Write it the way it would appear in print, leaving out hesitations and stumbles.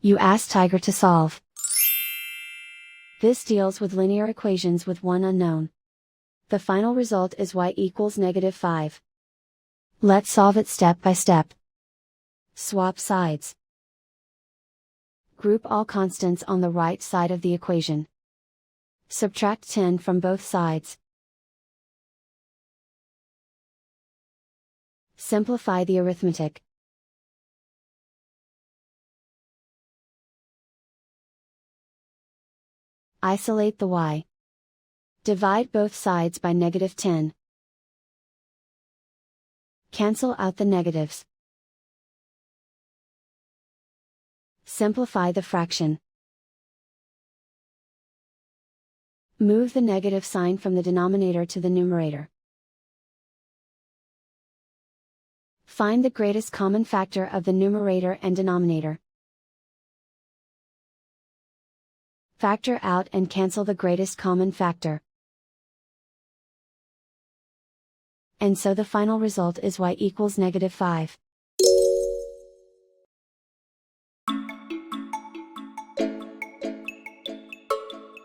You ask Tiger to solve. This deals with linear equations with one unknown. The final result is y equals -5. Let's solve it step by step. Swap sides. Group all constants on the right side of the equation. Subtract 10 from both sides. Simplify the arithmetic. Isolate the y. Divide both sides by -10. Cancel out the negatives. Simplify the fraction. Move the negative sign from the denominator to the numerator. Find the greatest common factor of the numerator and denominator. Factor out and cancel the greatest common factor. And so the final result is y equals -5.